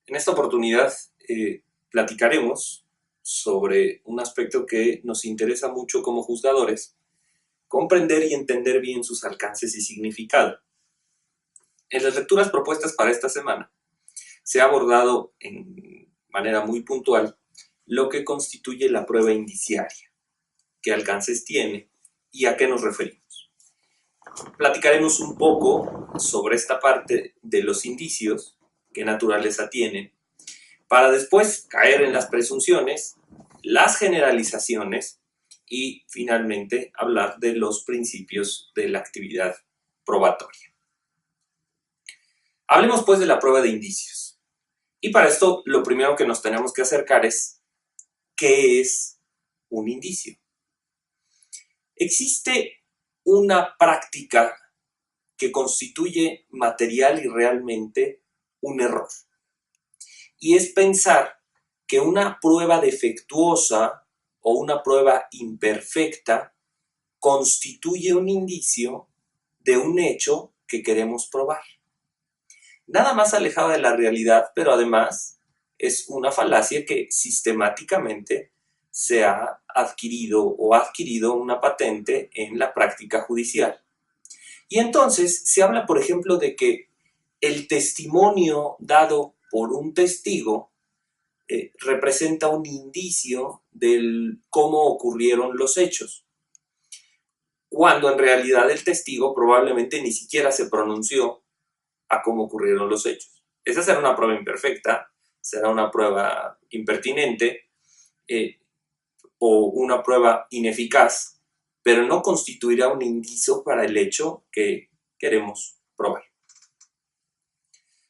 En esta oportunidad platicaremos sobre un aspecto que nos interesa mucho como juzgadores, comprender y entender bien sus alcances y significado. En las lecturas propuestas para esta semana se ha abordado en manera muy puntual lo que constituye la prueba indiciaria, qué alcances tiene y a qué nos referimos. Platicaremos un poco sobre esta parte de los indicios, qué naturaleza tienen, para después caer en las presunciones, las generalizaciones y finalmente hablar de los principios de la actividad probatoria. Hablemos pues de la prueba de indicios. Y para esto lo primero que nos tenemos que acercar es ¿qué es un indicio? Existe una práctica que constituye material y realmente un error. Y es pensar que una prueba defectuosa o una prueba imperfecta constituye un indicio de un hecho que queremos probar. Nada más alejado de la realidad, pero además es una falacia que sistemáticamente se ha adquirido o ha adquirido una patente en la práctica judicial. Y entonces se habla, por ejemplo, de que el testimonio dado por un testigo representa un indicio de cómo ocurrieron los hechos, cuando en realidad el testigo probablemente ni siquiera se pronunció a cómo ocurrieron los hechos. Esa será una prueba imperfecta, será una prueba impertinente o una prueba ineficaz, pero no constituirá un indicio para el hecho que queremos probar.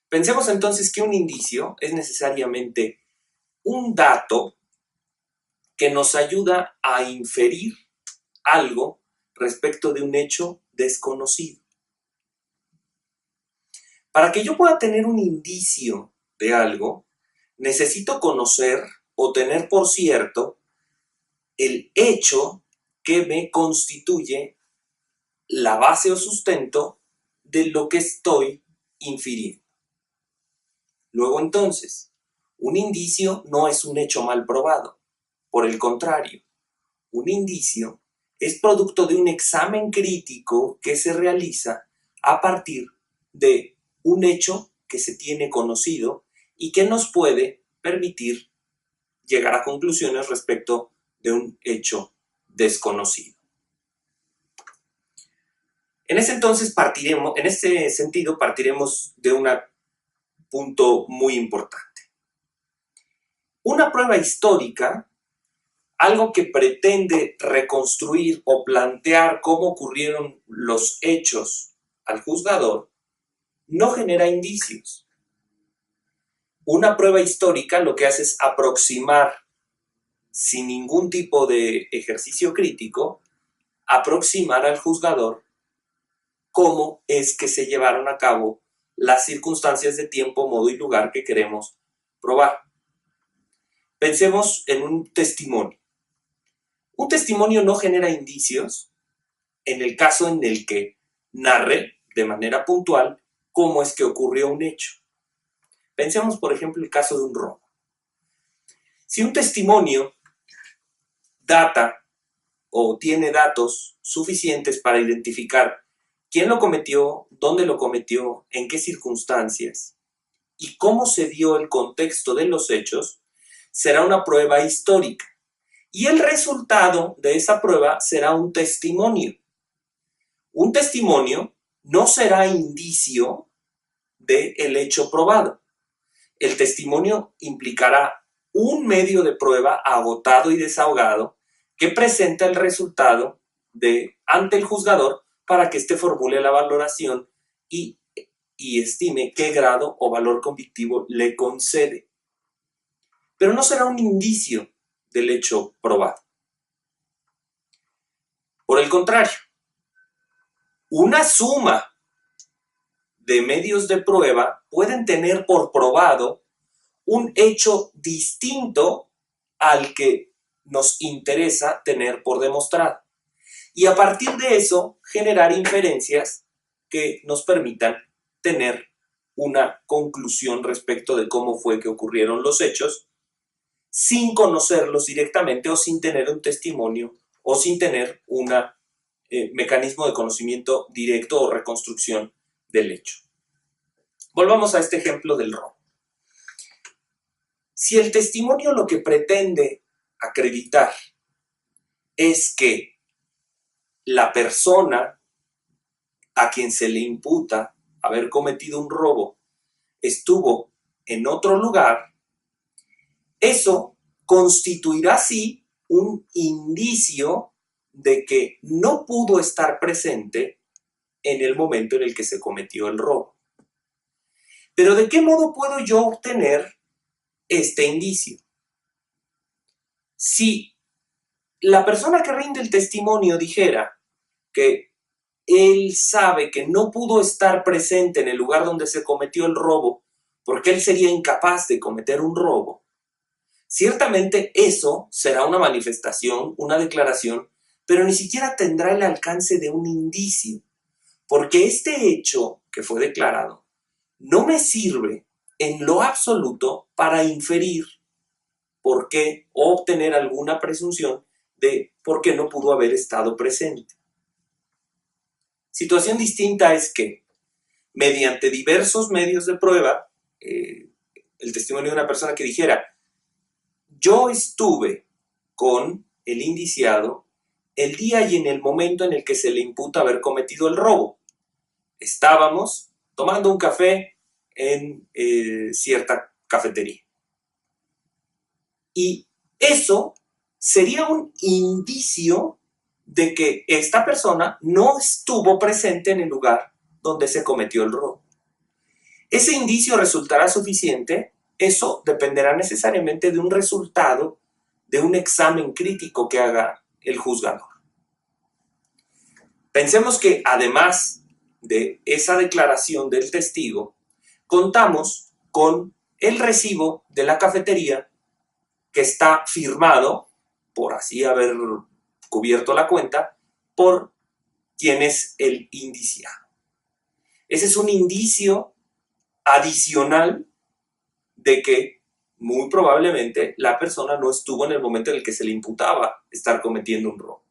Pensemos entonces que un indicio es necesariamente un dato que nos ayuda a inferir algo respecto de un hecho desconocido. Para que yo pueda tener un indicio de algo, necesito conocer o tener por cierto el hecho que me constituye la base o sustento de lo que estoy infiriendo. Luego entonces, un indicio no es un hecho mal probado. Por el contrario, un indicio es producto de un examen crítico que se realiza a partir de un hecho que se tiene conocido y que nos puede permitir llegar a conclusiones respecto de un hecho desconocido. En ese sentido partiremos de un punto muy importante. Una prueba histórica, algo que pretende reconstruir o plantear cómo ocurrieron los hechos al juzgador, no genera indicios. Una prueba histórica lo que hace es aproximar, sin ningún tipo de ejercicio crítico, aproximar al juzgador cómo es que se llevaron a cabo las circunstancias de tiempo, modo y lugar que queremos probar. Pensemos en un testimonio. Un testimonio no genera indicios en el caso en el que narre de manera puntual cómo es que ocurrió un hecho. Pensemos, por ejemplo, el caso de un robo. Si un testimonio data o tiene datos suficientes para identificar quién lo cometió, dónde lo cometió, en qué circunstancias y cómo se dio el contexto de los hechos, será una prueba histórica. Y el resultado de esa prueba será un testimonio. Un testimonio no será indicio del hecho probado. El testimonio implicará un medio de prueba agotado y desahogado que presenta el resultado ante el juzgador para que éste formule la valoración y estime qué grado o valor convictivo le concede. Pero no será un indicio del hecho probado. Por el contrario, una suma de medios de prueba pueden tener por probado un hecho distinto al que nos interesa tener por demostrado. Y a partir de eso, generar inferencias que nos permitan tener una conclusión respecto de cómo fue que ocurrieron los hechos, sin conocerlos directamente o sin tener un testimonio o sin tener un mecanismo de conocimiento directo o reconstrucción del hecho. Volvamos a este ejemplo del robo. Si el testimonio lo que pretende acreditar es que la persona a quien se le imputa haber cometido un robo estuvo en otro lugar, eso constituirá así un indicio de que no pudo estar presente en el momento en el que se cometió el robo. Pero ¿de qué modo puedo yo obtener este indicio? Si la persona que rinde el testimonio dijera que él sabe que no pudo estar presente en el lugar donde se cometió el robo porque él sería incapaz de cometer un robo, ciertamente eso será una manifestación, una declaración, pero ni siquiera tendrá el alcance de un indicio, porque este hecho que fue declarado no me sirve en lo absoluto para inferir por qué o obtener alguna presunción de por qué no pudo haber estado presente. Situación distinta es que, mediante diversos medios de prueba, el testimonio de una persona que dijera, yo estuve con el indiciado el día y en el momento en el que se le imputa haber cometido el robo. Estábamos tomando un café en cierta cafetería. Y eso sería un indicio de que esta persona no estuvo presente en el lugar donde se cometió el robo. ¿Ese indicio resultará suficiente? Eso dependerá necesariamente de un resultado de un examen crítico que haga el juzgador. Pensemos que además de esa declaración del testigo, contamos con el recibo de la cafetería que está firmado, por así haber cubierto la cuenta, por quien es el indiciado. Ese es un indicio adicional de que muy probablemente la persona no estuvo en el momento en el que se le imputaba estar cometiendo un robo.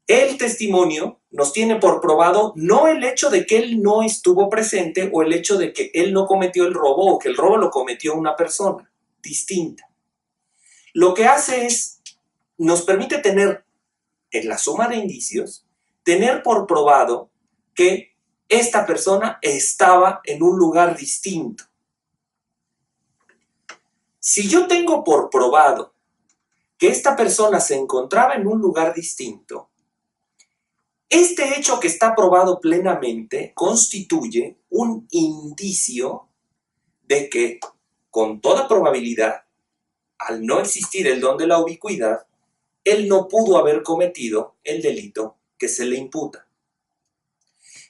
El testimonio nos tiene por probado no el hecho de que él no estuvo presente o el hecho de que él no cometió el robo o que el robo lo cometió una persona distinta. Lo que hace es, nos permite tener, en la suma de indicios, tener por probado que esta persona estaba en un lugar distinto. Si yo tengo por probado que esta persona se encontraba en un lugar distinto, este hecho que está probado plenamente constituye un indicio de que, con toda probabilidad, al no existir el don de la ubicuidad, él no pudo haber cometido el delito que se le imputa.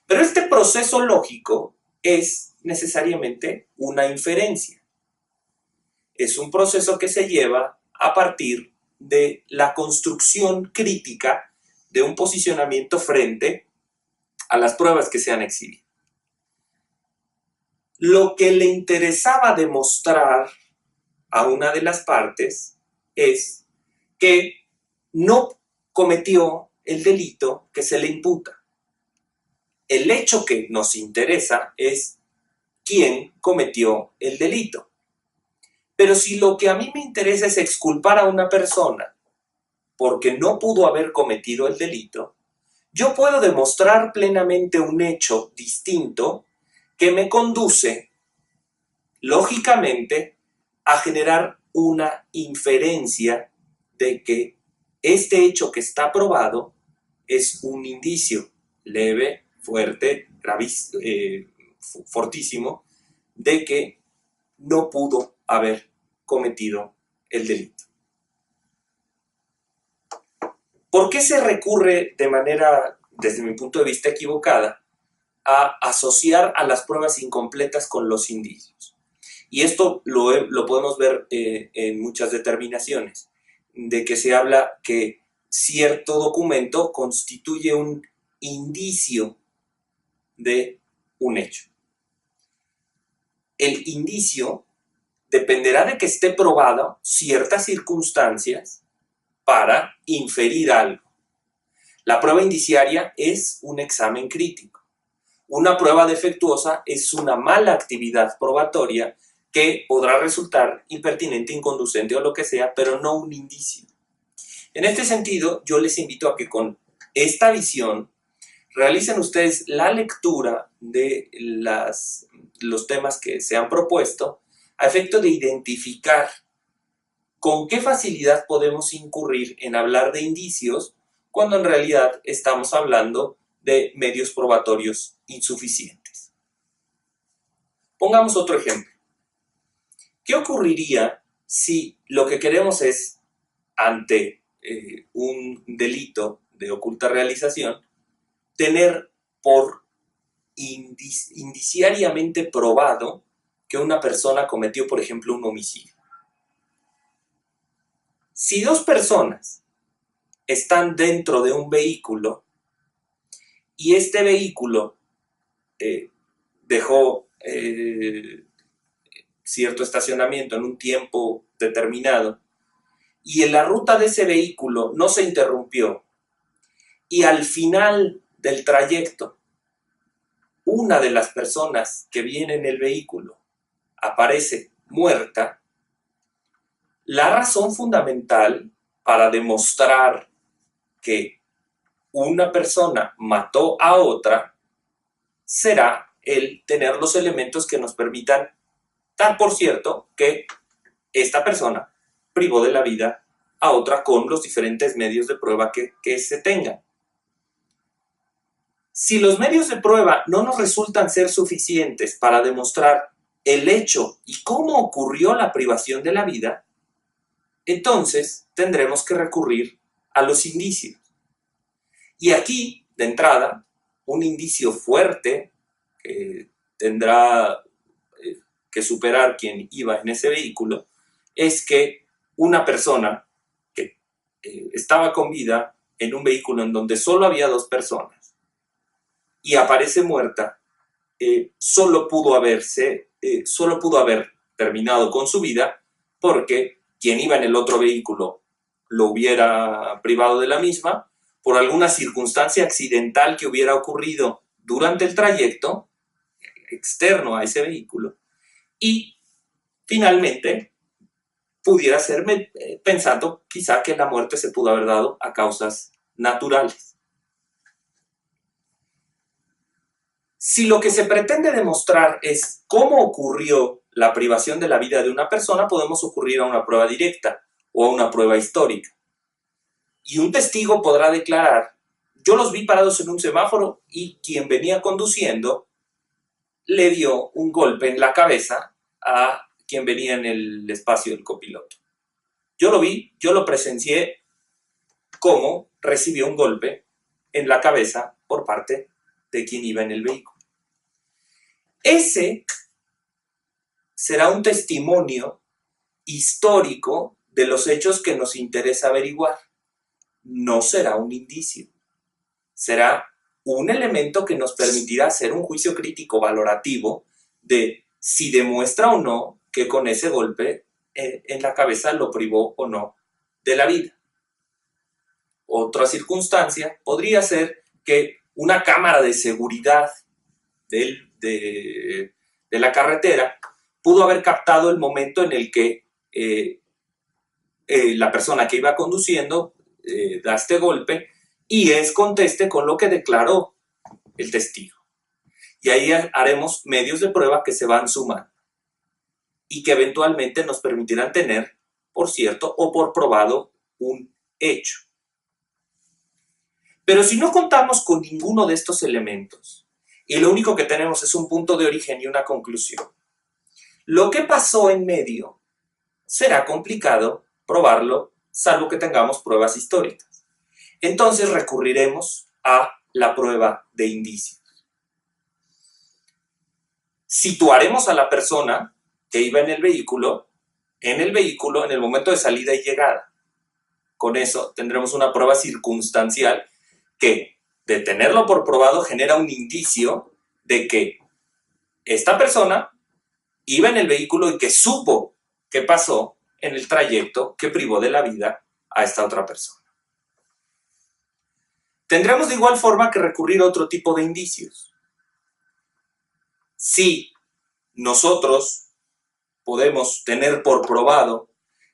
Pero este proceso lógico es necesariamente una inferencia. Es un proceso que se lleva a partir de la construcción crítica de un posicionamiento frente a las pruebas que se han exhibido. Lo que le interesaba demostrar a una de las partes es que no cometió el delito que se le imputa. El hecho que nos interesa es quién cometió el delito. Pero si lo que a mí me interesa es exculpar a una persona porque no pudo haber cometido el delito, yo puedo demostrar plenamente un hecho distinto que me conduce, lógicamente, a generar una inferencia de que este hecho que está probado es un indicio leve, fuerte, gravísimo, fortísimo, de que no pudo haber cometido el delito. ¿Por qué se recurre de manera, desde mi punto de vista, equivocada a asociar a las pruebas incompletas con los indicios? Y esto lo podemos ver en muchas determinaciones, de que se habla que cierto documento constituye un indicio de un hecho. el indicio dependerá de que esté probado ciertas circunstancias para inferir algo. La prueba indiciaria es un examen crítico. Una prueba defectuosa es una mala actividad probatoria que podrá resultar impertinente, inconducente o lo que sea, pero no un indicio. En este sentido, yo les invito a que con esta visión realicen ustedes la lectura de los temas que se han propuesto a efecto de identificar con qué facilidad podemos incurrir en hablar de indicios cuando en realidad estamos hablando de medios probatorios insuficientes. Pongamos otro ejemplo. ¿Qué ocurriría si lo que queremos es, ante un delito de oculta realización, tener por indiciariamente probado que una persona cometió, por ejemplo, un homicidio? Si dos personas están dentro de un vehículo y este vehículo dejó cierto estacionamiento en un tiempo determinado y en la ruta de ese vehículo no se interrumpió y al final del trayecto una de las personas que viene en el vehículo aparece muerta, la razón fundamental para demostrar que una persona mató a otra será el tener los elementos que nos permitan dar por cierto que esta persona privó de la vida a otra con los diferentes medios de prueba que se tengan. Si los medios de prueba no nos resultan ser suficientes para demostrar el hecho y cómo ocurrió la privación de la vida, entonces tendremos que recurrir a los indicios. Y aquí, de entrada, un indicio fuerte que tendrá que superar quien iba en ese vehículo es que una persona que estaba con vida en un vehículo en donde solo había dos personas y aparece muerta, solo pudo haber terminado con su vida porque quien iba en el otro vehículo lo hubiera privado de la misma por alguna circunstancia accidental que hubiera ocurrido durante el trayecto externo a ese vehículo y finalmente pudiera ser pensando quizá que la muerte se pudo haber dado a causas naturales. Si lo que se pretende demostrar es cómo ocurrió la privación de la vida de una persona, podemos ocurrir a una prueba directa o a una prueba histórica. Y un testigo podrá declarar: yo los vi parados en un semáforo y quien venía conduciendo le dio un golpe en la cabeza a quien venía en el espacio del copiloto. Yo lo vi, yo lo presencié cómo recibió un golpe en la cabeza por parte de quien iba en el vehículo. Ese será un testimonio histórico de los hechos que nos interesa averiguar. No será un indicio. Será un elemento que nos permitirá hacer un juicio crítico valorativo de si demuestra o no que con ese golpe en la cabeza lo privó o no de la vida. Otra circunstancia podría ser que una cámara de seguridad de la carretera pudo haber captado el momento en el que la persona que iba conduciendo da este golpe y es conteste con lo que declaró el testigo. Y ahí haremos medios de prueba que se van sumando y que eventualmente nos permitirán tener, por cierto, o por probado un hecho. Pero si no contamos con ninguno de estos elementos y lo único que tenemos es un punto de origen y una conclusión, lo que pasó en medio será complicado probarlo, salvo que tengamos pruebas históricas. Entonces recurriremos a la prueba de indicios. Situaremos a la persona que iba en el vehículo en el momento de salida y llegada. Con eso tendremos una prueba circunstancial que, de tenerlo por probado, genera un indicio de que esta persona iba en el vehículo y que supo qué pasó en el trayecto que privó de la vida a esta otra persona. Tendremos de igual forma que recurrir a otro tipo de indicios. Si nosotros podemos tener por probado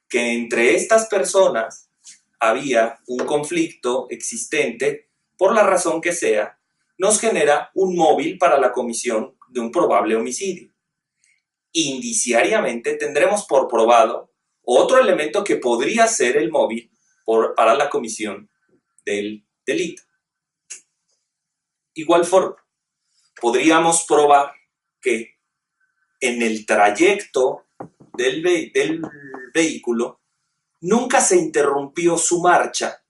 que entre estas personas había un conflicto existente, por la razón que sea, nos genera un móvil para la comisión de un probable homicidio. Indiciariamente tendremos por probado otro elemento que podría ser el móvil para la comisión del delito. Igual forma, podríamos probar que en el trayecto del vehículo nunca se interrumpió su marcha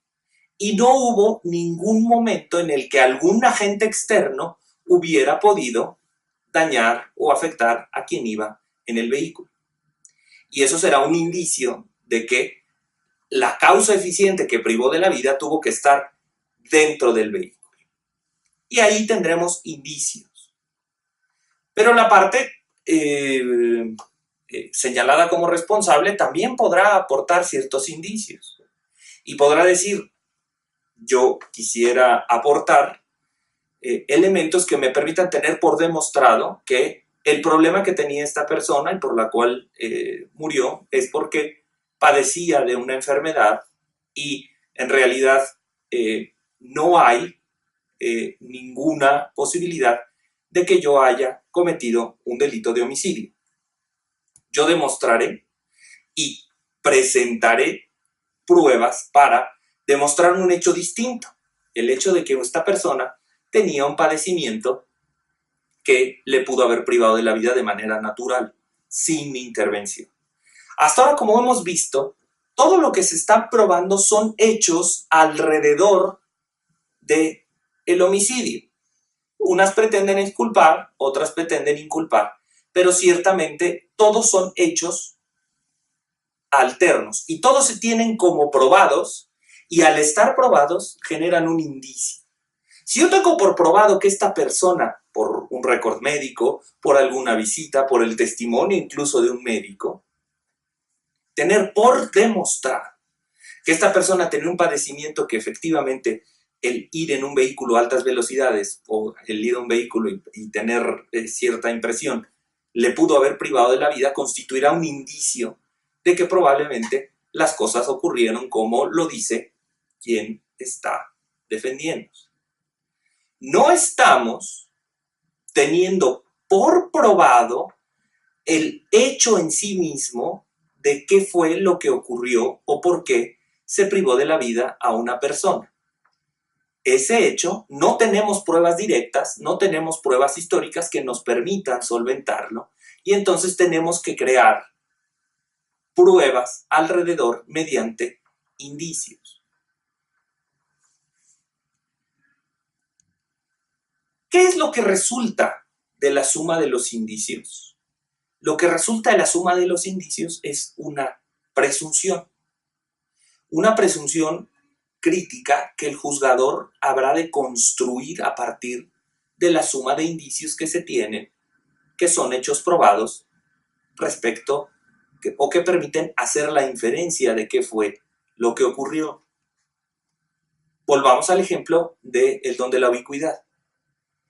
y no hubo ningún momento en el que algún agente externo hubiera podido dañar o afectar a quien iba en el vehículo. Y eso será un indicio de que la causa eficiente que privó de la vida tuvo que estar dentro del vehículo. Y ahí tendremos indicios. Pero la parte señalada como responsable también podrá aportar ciertos indicios. Y podrá decir, yo quisiera aportar elementos que me permitan tener por demostrado que el problema que tenía esta persona y por la cual murió es porque padecía de una enfermedad y en realidad no hay ninguna posibilidad de que yo haya cometido un delito de homicidio. Yo demostraré y presentaré pruebas para demostrar un hecho distinto, el hecho de que esta persona tenía un padecimiento que le pudo haber privado de la vida de manera natural, sin mi intervención. Hasta ahora, como hemos visto, todo lo que se está probando son hechos alrededor del homicidio. Unas pretenden exculpar, otras pretenden inculpar, pero ciertamente todos son hechos alternos y todos se tienen como probados y al estar probados generan un indicio. Si yo tengo por probado que esta persona, por un récord médico, por alguna visita, por el testimonio incluso de un médico, tener por demostrar que esta persona tenía un padecimiento que efectivamente el ir en un vehículo a altas velocidades o el ir a un vehículo y tener cierta impresión le pudo haber privado de la vida, constituirá un indicio de que probablemente las cosas ocurrieron como lo dice quien está defendiendo. No estamos teniendo por probado el hecho en sí mismo de qué fue lo que ocurrió o por qué se privó de la vida a una persona. Ese hecho no tenemos pruebas directas, no tenemos pruebas históricas que nos permitan solventarlo y entonces tenemos que crear pruebas alrededor mediante indicios. ¿Qué es lo que resulta de la suma de los indicios? Lo que resulta de la suma de los indicios es una presunción crítica que el juzgador habrá de construir a partir de la suma de indicios que se tienen, que son hechos probados respecto o que permiten hacer la inferencia de qué fue lo que ocurrió. Volvamos al ejemplo del don de la ubicuidad.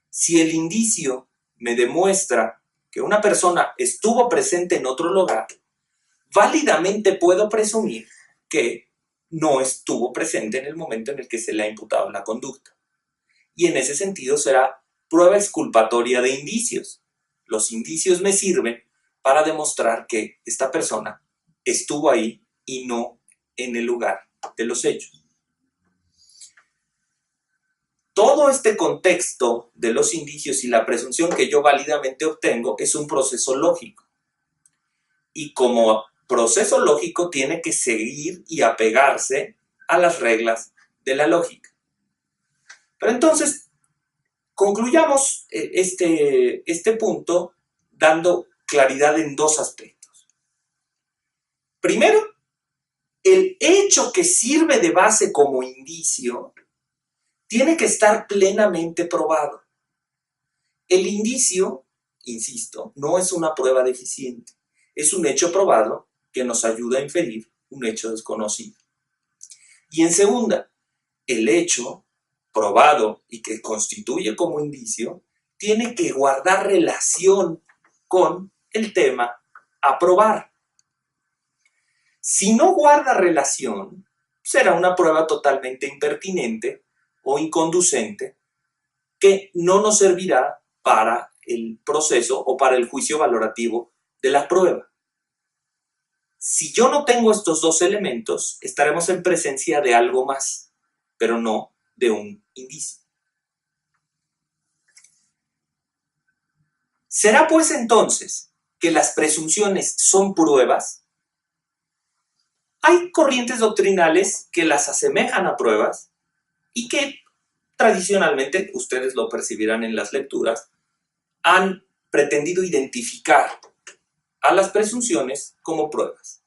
Si el indicio me demuestra que una persona estuvo presente en otro lugar, válidamente puedo presumir que no estuvo presente en el momento en el que se le ha imputado la conducta. Y en ese sentido será prueba exculpatoria de indicios. Los indicios me sirven para demostrar que esta persona estuvo ahí y no en el lugar de los hechos. Todo este contexto de los indicios y la presunción que yo válidamente obtengo es un proceso lógico. Y como proceso lógico tiene que seguir y apegarse a las reglas de la lógica. Pero entonces, concluyamos este punto dando claridad en dos aspectos. Primero, el hecho que sirve de base como indicio tiene que estar plenamente probado. El indicio insisto, no es una prueba deficiente. Es un hecho probado que nos ayuda a inferir un hecho desconocido. Y en segunda, el hecho probado y que constituye como indicio tiene que guardar relación con el tema a probar. Si no guarda relación, será una prueba totalmente impertinente o inconducente que no nos servirá para el proceso o para el juicio valorativo de la prueba. Si yo no tengo estos dos elementos, estaremos en presencia de algo más, pero no de un indicio. ¿Será pues entonces que las presunciones son pruebas? Hay corrientes doctrinales que las asemejan a pruebas y que tradicionalmente, ustedes lo percibirán en las lecturas, han pretendido identificar a las presunciones como pruebas.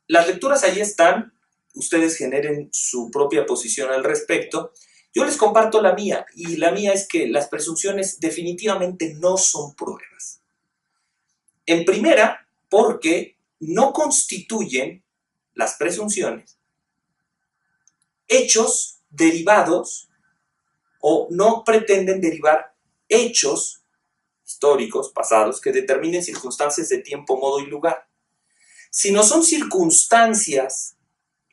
Las lecturas allí están, ustedes generen su propia posición al respecto. Yo les comparto la mía, y la mía es que las presunciones definitivamente no son pruebas. En primera, porque no constituyen las presunciones hechos derivados o no pretenden derivar hechos históricos, pasados, que determinen circunstancias de tiempo, modo y lugar, sino son circunstancias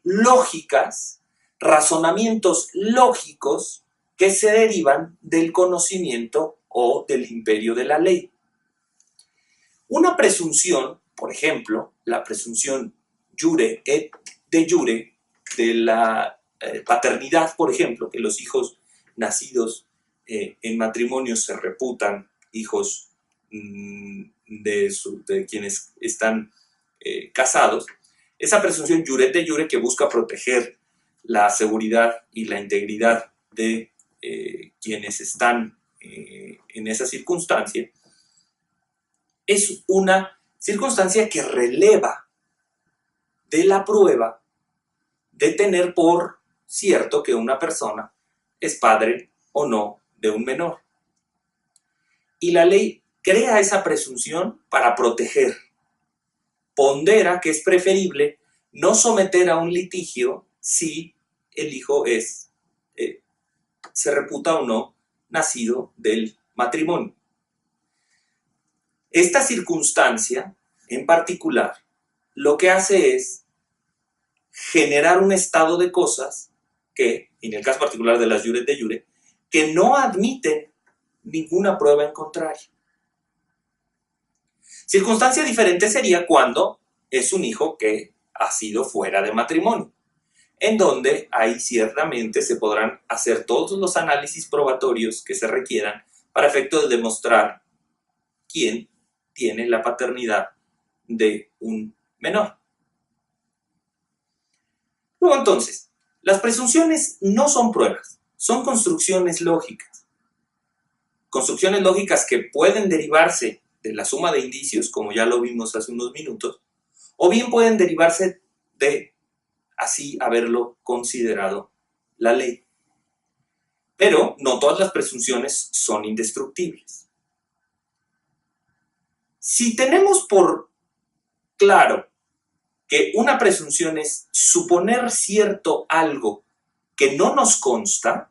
lógicas, razonamientos lógicos que se derivan del conocimiento o del imperio de la ley. Una presunción, por ejemplo, la presunción jure et de jure de la paternidad, por ejemplo, que los hijos nacidos en matrimonio se reputan hijos de quienes están casados, esa presunción jure de jure que busca proteger la seguridad y la integridad de quienes están en esa circunstancia, es una circunstancia que releva de la prueba de tener por cierto que una persona es padre o no de un menor. Y la ley crea esa presunción para proteger. Pondera que es preferible no someter a un litigio si el hijo se reputa o no nacido del matrimonio. Esta circunstancia, en particular, lo que hace es generar un estado de cosas que, en el caso particular de las jure de jure, que no admiten ninguna prueba en contrario. Circunstancia diferente sería cuando es un hijo que ha sido fuera de matrimonio, en donde ahí ciertamente se podrán hacer todos los análisis probatorios que se requieran para efecto de demostrar quién tiene la paternidad de un menor. Luego entonces, las presunciones no son pruebas, son construcciones lógicas. Construcciones lógicas que pueden derivarse de la suma de indicios, como ya lo vimos hace unos minutos, o bien pueden derivarse de así haberlo considerado la ley. Pero no todas las presunciones son indestructibles. Si tenemos por claro que una presunción es suponer cierto algo que no nos consta,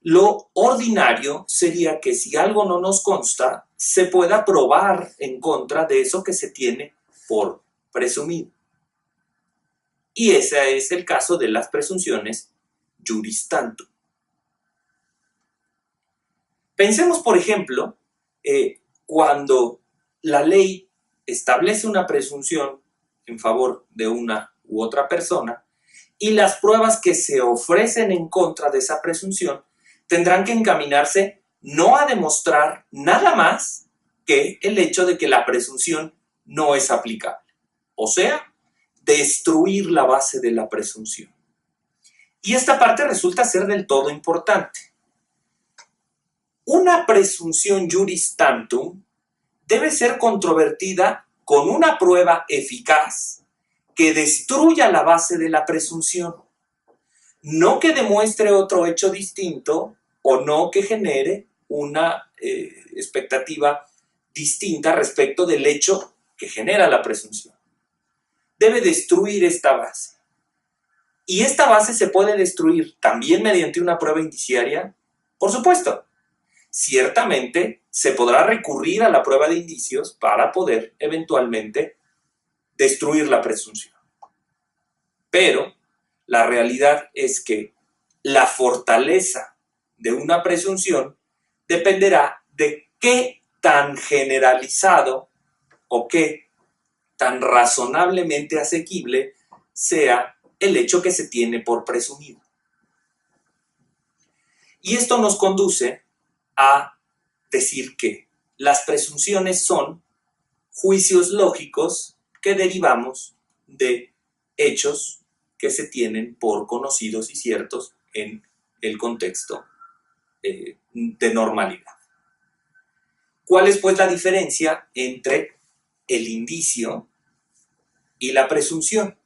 lo ordinario sería que si algo no nos consta, se pueda probar en contra de eso que se tiene por presumido. Y ese es el caso de las presunciones juris tantum. Pensemos, por ejemplo, cuando la ley establece una presunción en favor de una u otra persona y las pruebas que se ofrecen en contra de esa presunción tendrán que encaminarse no a demostrar nada más que el hecho de que la presunción no es aplicable. O sea, destruir la base de la presunción. Y esta parte resulta ser del todo importante. Una presunción juris tantum debe ser controvertida con una prueba eficaz que destruya la base de la presunción, no que demuestre otro hecho distinto o no que genere una expectativa distinta respecto del hecho que genera la presunción. Debe destruir esta base. ¿Y esta base se puede destruir también mediante una prueba indiciaria? Por supuesto. Ciertamente se podrá recurrir a la prueba de indicios para poder eventualmente destruir la presunción. Pero la realidad es que la fortaleza de una presunción dependerá de qué tan generalizado o qué tan razonablemente asequible sea el hecho que se tiene por presumido. Y esto nos conduce a decir que las presunciones son juicios lógicos que derivamos de hechos que se tienen por conocidos y ciertos en el contexto de normalidad. ¿Cuál es pues la diferencia entre el indicio y la presunción?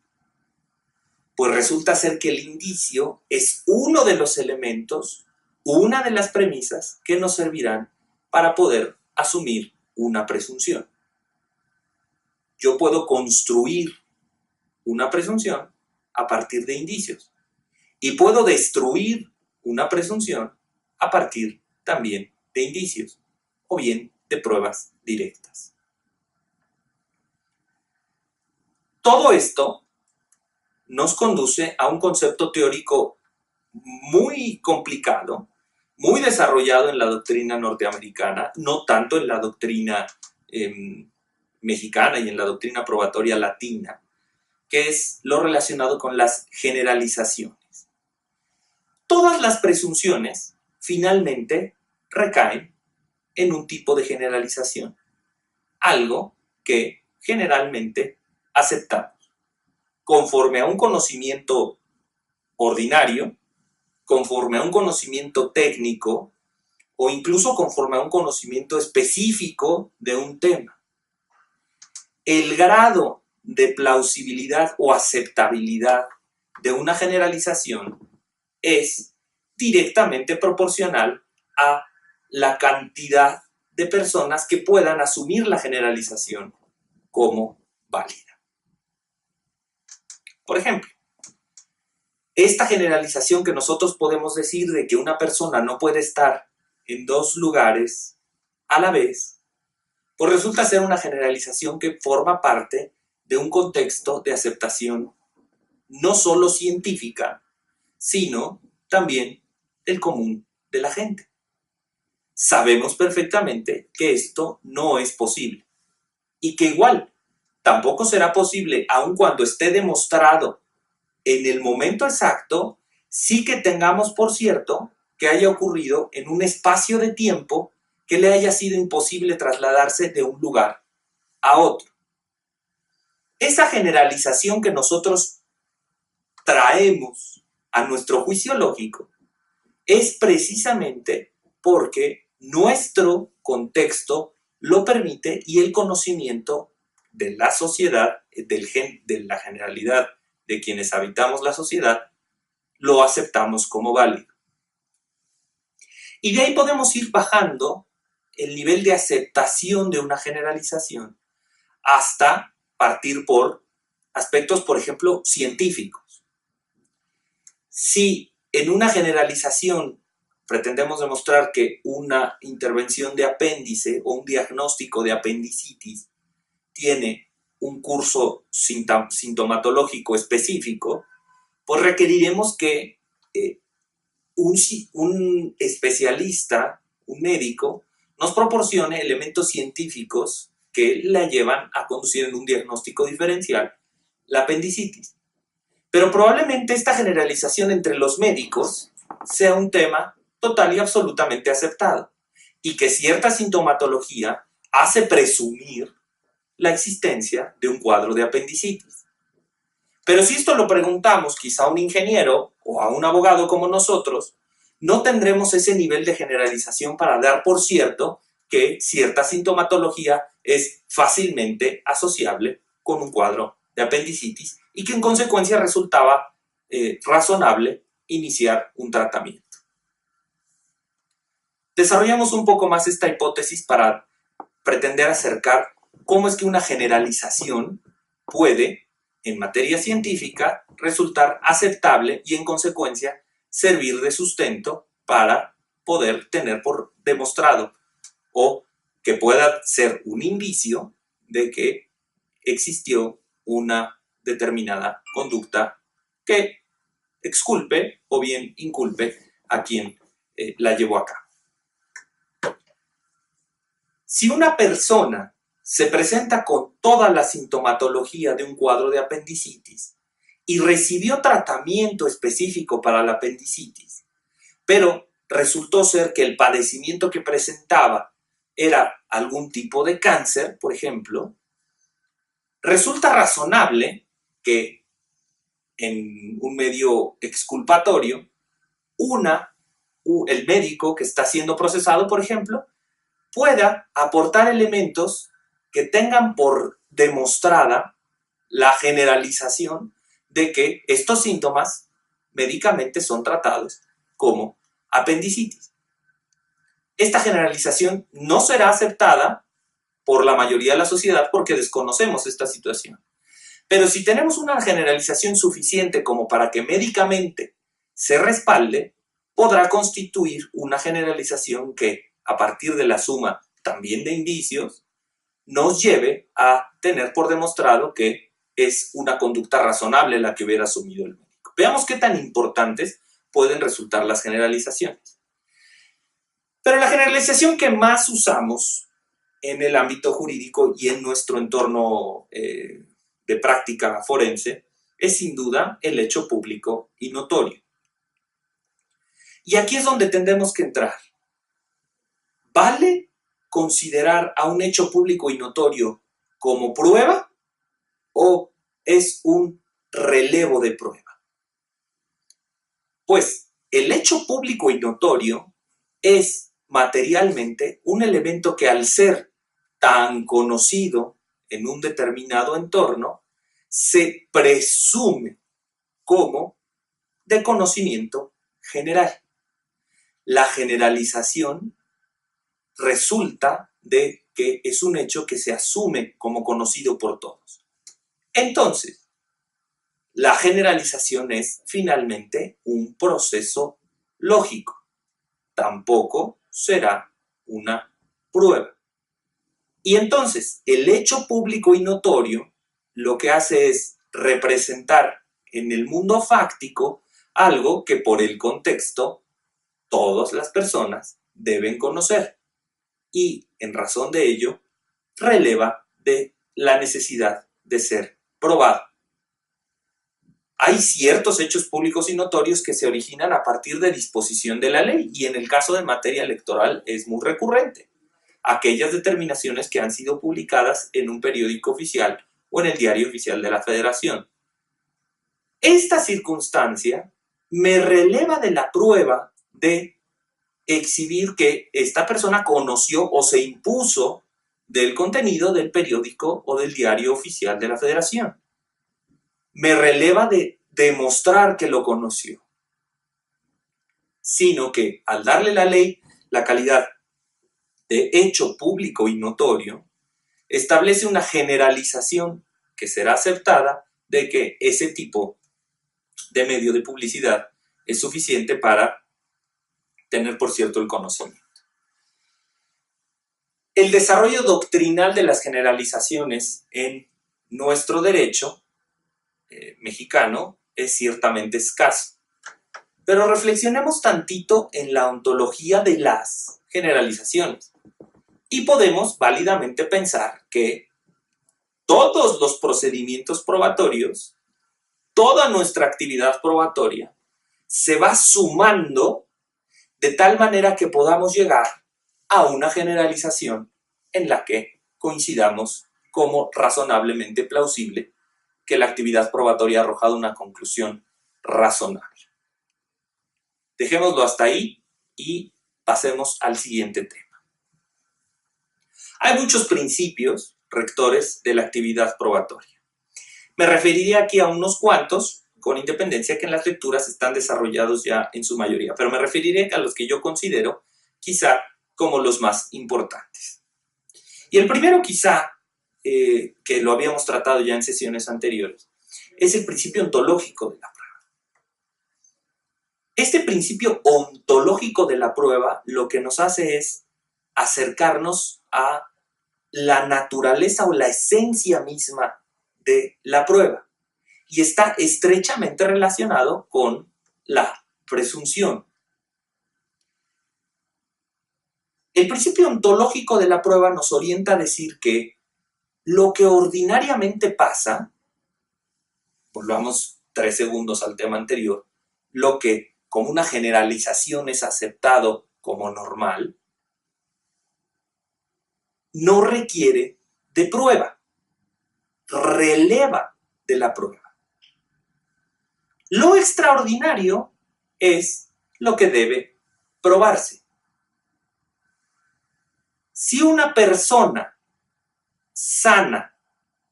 Pues resulta ser que el indicio es uno de los elementos, una de las premisas que nos servirán para poder asumir una presunción. Yo puedo construir una presunción a partir de indicios y puedo destruir una presunción a partir también de indicios o bien de pruebas directas. Todo esto nos conduce a un concepto teórico muy complicado, muy desarrollado en la doctrina norteamericana, no tanto en la doctrina mexicana y en la doctrina probatoria latina, que es lo relacionado con las generalizaciones. Todas las presunciones finalmente recaen en un tipo de generalización, algo que generalmente aceptamos conforme a un conocimiento ordinario, conforme a un conocimiento técnico o incluso conforme a un conocimiento específico de un tema. El grado de plausibilidad o aceptabilidad de una generalización es directamente proporcional a la cantidad de personas que puedan asumir la generalización como válida. Por ejemplo, esta generalización que nosotros podemos decir de que una persona no puede estar en dos lugares a la vez, pues resulta ser una generalización que forma parte de un contexto de aceptación no solo científica, sino también del común de la gente. Sabemos perfectamente que esto no es posible y que igual tampoco será posible, aun cuando esté demostrado en el momento exacto, sí que tengamos por cierto que haya ocurrido en un espacio de tiempo que le haya sido imposible trasladarse de un lugar a otro. Esa generalización que nosotros traemos a nuestro juicio lógico es precisamente porque nuestro contexto lo permite y el conocimiento de la sociedad, de la generalidad de quienes habitamos la sociedad, lo aceptamos como válido. Y de ahí podemos ir bajando el nivel de aceptación de una generalización hasta partir por aspectos, por ejemplo, científicos. Si en una generalización pretendemos demostrar que una intervención de apéndice o un diagnóstico de apendicitis tiene un curso sintomatológico específico, pues requeriremos que un especialista, un médico, nos proporcione elementos científicos que la llevan a conducir en un diagnóstico diferencial la apendicitis. Pero probablemente esta generalización entre los médicos sea un tema total y absolutamente aceptado, y que cierta sintomatología hace presumir la existencia de un cuadro de apendicitis. Pero si esto lo preguntamos quizá a un ingeniero o a un abogado como nosotros, no tendremos ese nivel de generalización para dar por cierto que cierta sintomatología es fácilmente asociable con un cuadro de apendicitis y que en consecuencia resultaba razonable iniciar un tratamiento. desarrollamos un poco más esta hipótesis para pretender acercar cómo es que una generalización puede, en materia científica, resultar aceptable y en consecuencia servir de sustento para poder tener por demostrado o que pueda ser un indicio de que existió una determinada conducta que exculpe o bien inculpe a quien la llevó a cabo. Si una persona se presenta con toda la sintomatología de un cuadro de apendicitis y recibió tratamiento específico para la apendicitis, pero resultó ser que el padecimiento que presentaba era algún tipo de cáncer, por ejemplo, resulta razonable que en un medio exculpatorio, el médico que está siendo procesado, por ejemplo, pueda aportar elementos que tengan por demostrada la generalización de que estos síntomas médicamente son tratados como apendicitis. Esta generalización no será aceptada por la mayoría de la sociedad porque desconocemos esta situación. Pero si tenemos una generalización suficiente como para que médicamente se respalde, podrá constituir una generalización que, a partir de la suma también de indicios, nos lleve a tener por demostrado que es una conducta razonable la que hubiera asumido el médico. Veamos qué tan importantes pueden resultar las generalizaciones. Pero la generalización que más usamos en el ámbito jurídico y en nuestro entorno de práctica forense es sin duda el hecho público y notorio. Y aquí es donde tendremos que entrar. ¿Vale considerar a un hecho público y notorio como prueba o es un relevo de prueba? Pues el hecho público y notorio es materialmente un elemento que, al ser tan conocido en un determinado entorno, se presume como de conocimiento general. La generalización resulta de que es un hecho que se asume como conocido por todos. Entonces, la generalización es finalmente un proceso lógico. Tampoco será una prueba. Y entonces, el hecho público y notorio lo que hace es representar en el mundo fáctico algo que por el contexto todas las personas deben conocer y, en razón de ello, releva de la necesidad de ser probado. Hay ciertos hechos públicos y notorios que se originan a partir de disposición de la ley y en el caso de materia electoral es muy recurrente. Aquellas determinaciones que han sido publicadas en un periódico oficial o en el diario oficial de la Federación. Esta circunstancia me releva de la prueba de exhibir que esta persona conoció o se impuso del contenido del periódico o del diario oficial de la Federación. Me releva de demostrar que lo conoció, sino que al darle la ley la calidad de hecho público y notorio, establece una generalización que será aceptada de que ese tipo de medio de publicidad es suficiente para tener, por cierto, el conocimiento. El desarrollo doctrinal de las generalizaciones en nuestro derecho mexicano es ciertamente escaso. Pero reflexionemos tantito en la ontología de las generalizaciones y podemos válidamente pensar que todos los procedimientos probatorios, toda nuestra actividad probatoria, se va sumando de tal manera que podamos llegar a una generalización en la que coincidamos como razonablemente plausible que la actividad probatoria ha arrojado una conclusión razonable. Dejémoslo hasta ahí y pasemos al siguiente tema. Hay muchos principios rectores de la actividad probatoria. Me referiré aquí a unos cuantos, con independencia que en las lecturas están desarrollados ya en su mayoría, pero me referiré a los que yo considero quizá como los más importantes. Y el primero quizá, que lo habíamos tratado ya en sesiones anteriores, es el principio ontológico de la prueba. Este principio ontológico de la prueba lo que nos hace es acercarnos a la naturaleza o la esencia misma de la prueba. Y está estrechamente relacionado con la presunción. El principio ontológico de la prueba nos orienta a decir que lo que ordinariamente pasa, volvamos 3 segundos al tema anterior, lo que como una generalización es aceptado como normal, no requiere de prueba, releva de la prueba. Lo extraordinario es lo que debe probarse. Si una persona sana,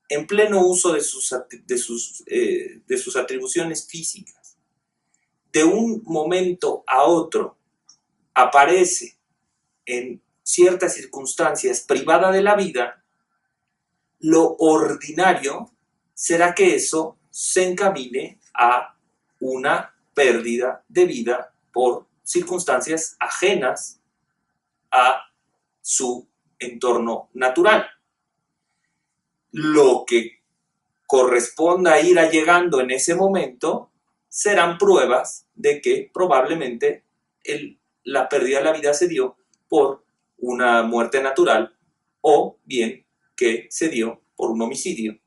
en pleno uso de sus atribuciones físicas, de un momento a otro aparece en ciertas circunstancias privada de la vida, lo ordinario será que eso se encamine a una pérdida de vida por circunstancias ajenas a su entorno natural. Lo que corresponda a ir llegando en ese momento serán pruebas de que probablemente la pérdida de la vida se dio por una muerte natural o bien que se dio por un homicidio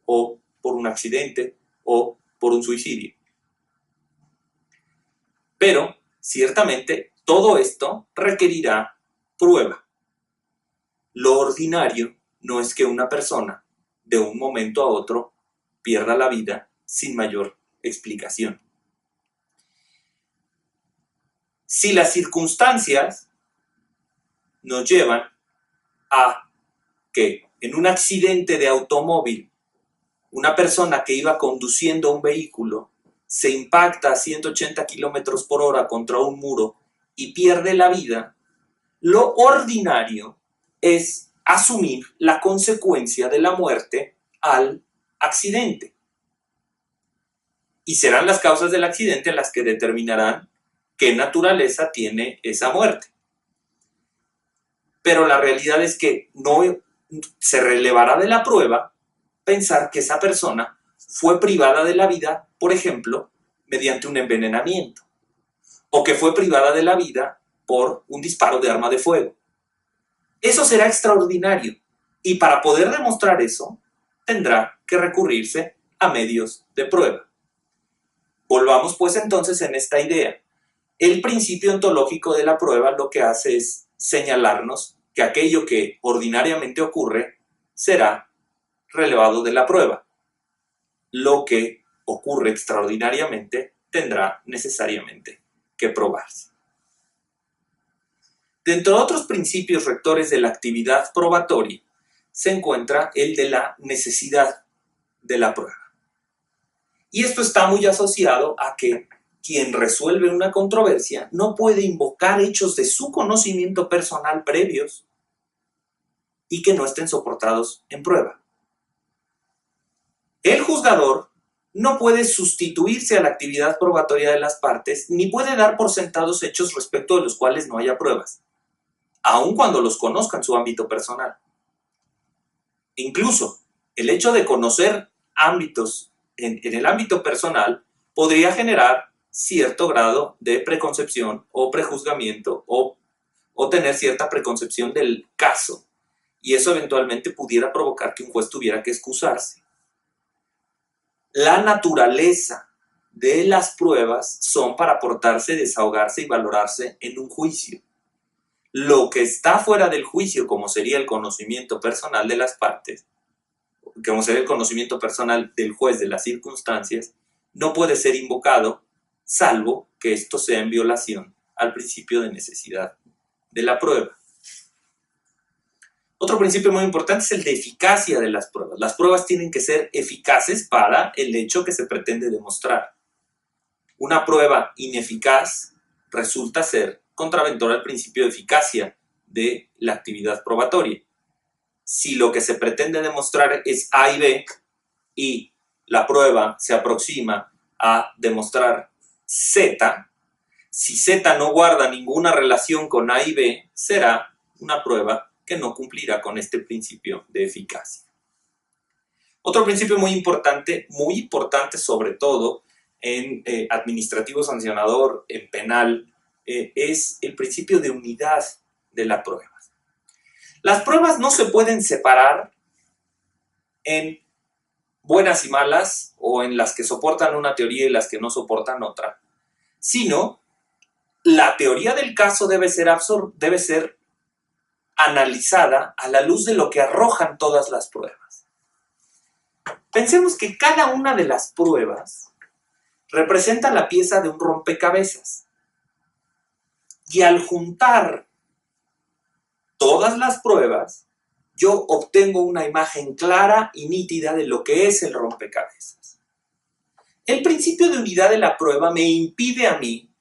o por un accidente o por un suicidio. Pero ciertamente todo esto requerirá prueba. Lo ordinario no es que una persona de un momento a otro pierda la vida sin mayor explicación. Si las circunstancias nos llevan a que en un accidente de automóvil una persona que iba conduciendo un vehículo se impacta a 180 kilómetros por hora contra un muro y pierde la vida, lo ordinario es asumir la consecuencia de la muerte al accidente. Y serán las causas del accidente las que determinarán qué naturaleza tiene esa muerte. Pero la realidad es que no se relevará de la prueba pensar que esa persona fue privada de la vida, por ejemplo, mediante un envenenamiento, o que fue privada de la vida por un disparo de arma de fuego. Eso será extraordinario, y para poder demostrar eso, tendrá que recurrirse a medios de prueba. Volvamos pues entonces en esta idea. El principio ontológico de la prueba lo que hace es señalarnos que aquello que ordinariamente ocurre será relevado de la prueba. Lo que ocurre extraordinariamente tendrá necesariamente que probarse. Dentro de otros principios rectores de la actividad probatoria se encuentra el de la necesidad de la prueba. Y esto está muy asociado a que quien resuelve una controversia no puede invocar hechos de su conocimiento personal previos y que no estén soportados en prueba. El juzgador no puede sustituirse a la actividad probatoria de las partes ni puede dar por sentados hechos respecto de los cuales no haya pruebas, aun cuando los conozca en su ámbito personal. Incluso el hecho de conocer ámbitos en el ámbito personal podría generar cierto grado de preconcepción o prejuzgamiento o tener cierta preconcepción del caso, y eso eventualmente pudiera provocar que un juez tuviera que excusarse. La naturaleza de las pruebas son para aportarse, desahogarse y valorarse en un juicio. Lo que está fuera del juicio, como sería el conocimiento personal de las partes, como sería el conocimiento personal del juez de las circunstancias, no puede ser invocado, salvo que esto sea en violación al principio de necesidad de la prueba. Otro principio muy importante es el de eficacia de las pruebas. Las pruebas tienen que ser eficaces para el hecho que se pretende demostrar. Una prueba ineficaz resulta ser contraventora el principio de eficacia de la actividad probatoria. Si lo que se pretende demostrar es A y B y la prueba se aproxima a demostrar Z, si Z no guarda ninguna relación con A y B, será una prueba que no cumplirá con este principio de eficacia. Otro principio muy importante sobre todo en administrativo sancionador, en penal, es el principio de unidad de la prueba. Las pruebas no se pueden separar en buenas y malas, o en las que soportan una teoría y las que no soportan otra, sino la teoría del caso debe ser analizada a la luz de lo que arrojan todas las pruebas. Pensemos que cada una de las pruebas representa la pieza de un rompecabezas. Y al juntar todas las pruebas, yo obtengo una imagen clara y nítida de lo que es el rompecabezas. El principio de unidad de la prueba me impide a mí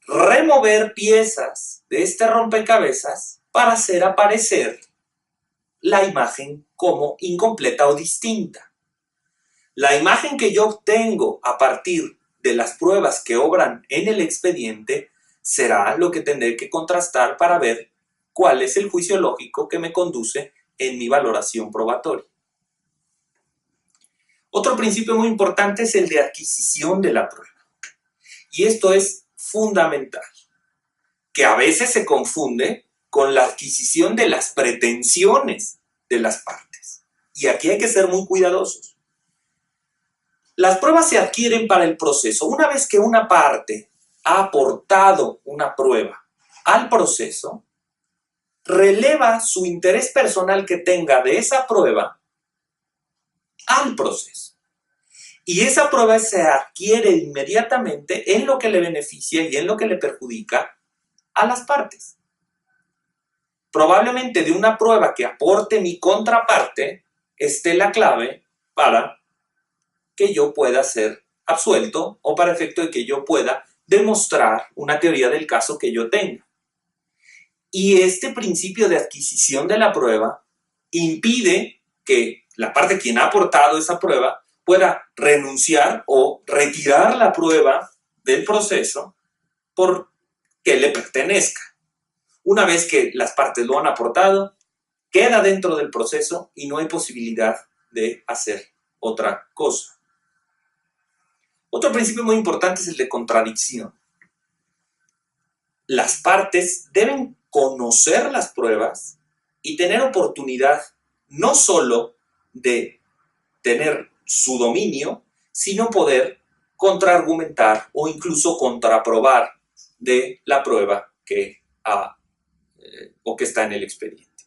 remover piezas de este rompecabezas para hacer aparecer la imagen como incompleta o distinta. La imagen que yo obtengo a partir de las pruebas que obran en el expediente será lo que tendré que contrastar para ver cuál es el juicio lógico que me conduce en mi valoración probatoria. Otro principio muy importante es el de adquisición de la prueba. Y esto es fundamental, que a veces se confunde con la adquisición de las pretensiones de las partes. Y aquí hay que ser muy cuidadosos. Las pruebas se adquieren para el proceso. Una vez que una parte ha aportado una prueba al proceso, releva su interés personal que tenga de esa prueba al proceso. Y esa prueba se adquiere inmediatamente en lo que le beneficia y en lo que le perjudica a las partes. Probablemente de una prueba que aporte mi contraparte esté la clave para que yo pueda ser absuelto o para efecto de que yo pueda demostrar una teoría del caso que yo tenga. Y este principio de adquisición de la prueba impide que la parte quien ha aportado esa prueba pueda renunciar o retirar la prueba del proceso porque le pertenezca. Una vez que las partes lo han aportado, queda dentro del proceso y no hay posibilidad de hacer otra cosa. Otro principio muy importante es el de contradicción. Las partes deben conocer las pruebas y tener oportunidad no solo de tener su dominio, sino poder contraargumentar o incluso contraprobar de la prueba que está en el expediente.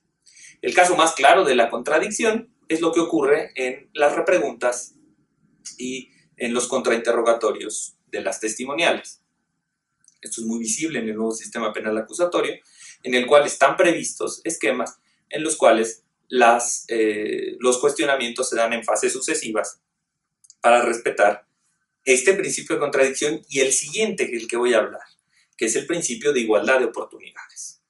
El caso más claro de la contradicción es lo que ocurre en las repreguntas y en los contrainterrogatorios de las testimoniales. Esto es muy visible en el nuevo sistema penal acusatorio, en el cual están previstos esquemas en los cuales los cuestionamientos se dan en fases sucesivas para respetar este principio de contradicción y el siguiente, el que voy a hablar, que es el principio de igualdad de oportunidades.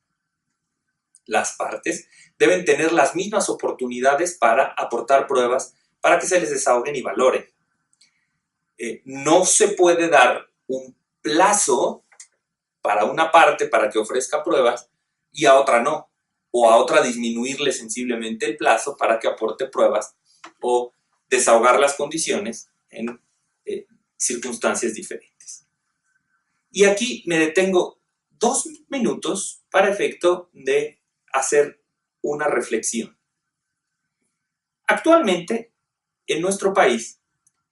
Las partes deben tener las mismas oportunidades para aportar pruebas para que se les desahoguen y valoren. No se puede dar un plazo para una parte para que ofrezca pruebas y a otra no, o a otra disminuirle sensiblemente el plazo para que aporte pruebas o desahogar las condiciones en circunstancias diferentes. Y aquí me detengo 2 minutos para efecto de hacer una reflexión. Actualmente, en nuestro país,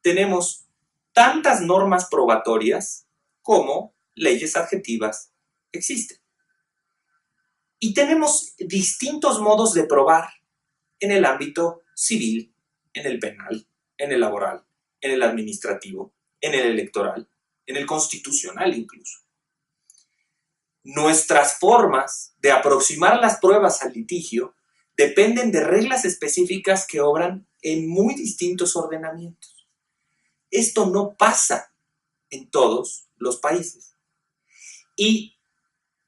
tenemos tantas normas probatorias como leyes adjetivas existen. Y tenemos distintos modos de probar en el ámbito civil, en el penal, en el laboral, en el administrativo, en el electoral, en el constitucional incluso. Nuestras formas de aproximar las pruebas al litigio dependen de reglas específicas que obran en muy distintos ordenamientos. Esto no pasa en todos los países. Y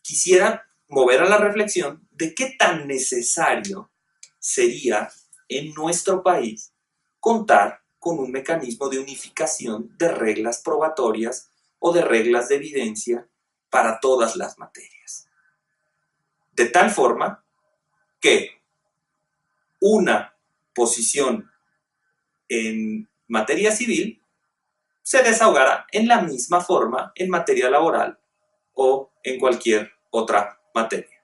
quisiera mover a la reflexión de qué tan necesario sería en nuestro país contar con un mecanismo de unificación de reglas probatorias o de reglas de evidencia para todas las materias. De tal forma que una posición en materia civil se desahogara en la misma forma en materia laboral o en cualquier otra materia.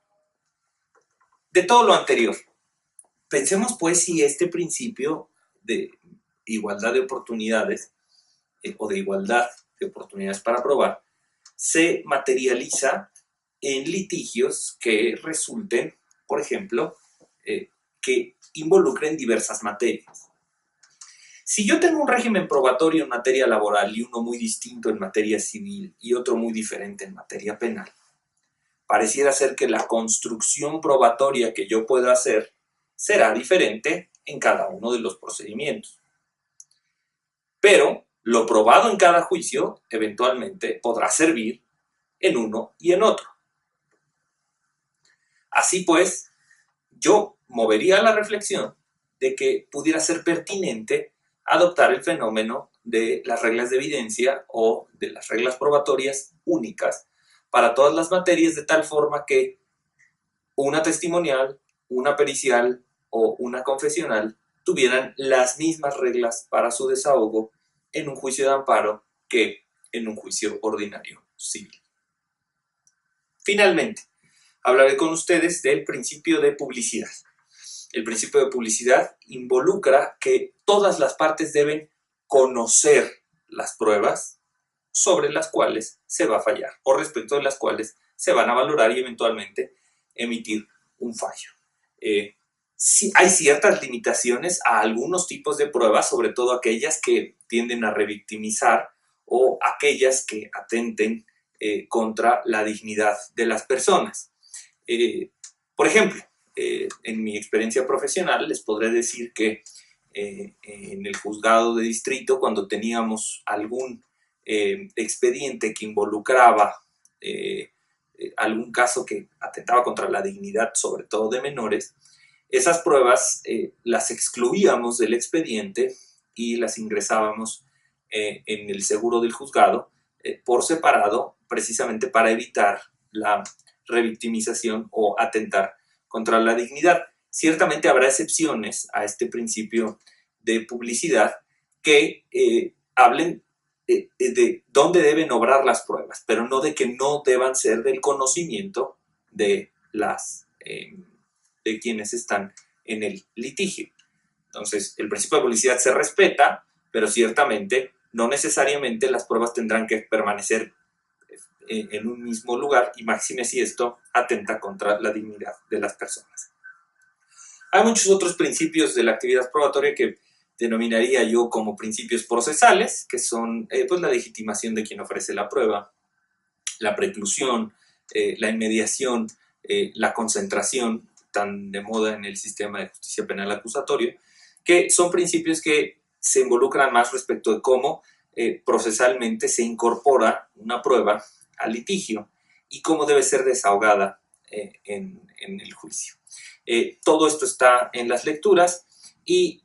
De todo lo anterior, pensemos pues si este principio de igualdad de oportunidades o de igualdad de oportunidades para probar se materializa en litigios que resulten, por ejemplo, que involucren diversas materias. Si yo tengo un régimen probatorio en materia laboral y uno muy distinto en materia civil y otro muy diferente en materia penal, pareciera ser que la construcción probatoria que yo pueda hacer será diferente en cada uno de los procedimientos. Pero lo probado en cada juicio eventualmente podrá servir en uno y en otro. Así pues, yo movería la reflexión de que pudiera ser pertinente adoptar el fenómeno de las reglas de evidencia o de las reglas probatorias únicas para todas las materias, de tal forma que una testimonial, una pericial o una confesional tuvieran las mismas reglas para su desahogo en un juicio de amparo que en un juicio ordinario civil. Finalmente, hablaré con ustedes del principio de publicidad. El principio de publicidad involucra que todas las partes deben conocer las pruebas sobre las cuales se va a fallar o respecto de las cuales se van a valorar y eventualmente emitir un fallo. Sí, hay ciertas limitaciones a algunos tipos de pruebas, sobre todo aquellas que tienden a revictimizar o aquellas que atenten contra la dignidad de las personas. Por ejemplo, en mi experiencia profesional les podré decir que en el juzgado de distrito, cuando teníamos algún expediente que involucraba algún caso que atentaba contra la dignidad, sobre todo de menores, esas pruebas las excluíamos del expediente y las ingresábamos en el seguro del juzgado por separado, precisamente para evitar la revictimización o atentar contra la dignidad. Ciertamente habrá excepciones a este principio de publicidad que hablen de dónde deben obrar las pruebas, pero no de que no deban ser del conocimiento de quienes están en el litigio. Entonces, el principio de publicidad se respeta, pero ciertamente no necesariamente las pruebas tendrán que permanecer en un mismo lugar, y máxime si esto atenta contra la dignidad de las personas. Hay muchos otros principios de la actividad probatoria que denominaría yo como principios procesales, que son pues la legitimación de quien ofrece la prueba, la preclusión, la inmediación, la concentración, tan de moda en el sistema de justicia penal acusatorio, que son principios que se involucran más respecto de cómo procesalmente se incorpora una prueba al litigio y cómo debe ser desahogada en el juicio. Todo esto está en las lecturas y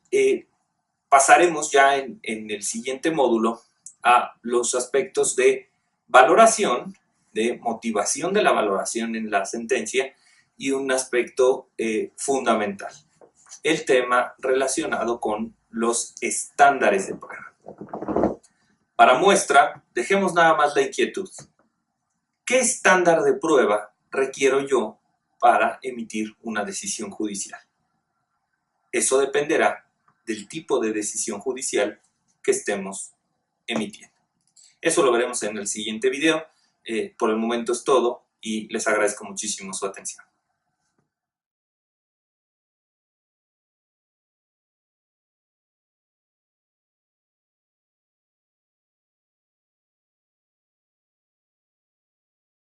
pasaremos ya en el siguiente módulo a los aspectos de valoración, de motivación de la valoración en la sentencia y un aspecto fundamental, el tema relacionado con los estándares de prueba. Para muestra, dejemos nada más la inquietud. ¿Qué estándar de prueba requiero yo para emitir una decisión judicial? Eso dependerá del tipo de decisión judicial que estemos emitiendo. Eso lo veremos en el siguiente video. Por el momento es todo y les agradezco muchísimo su atención.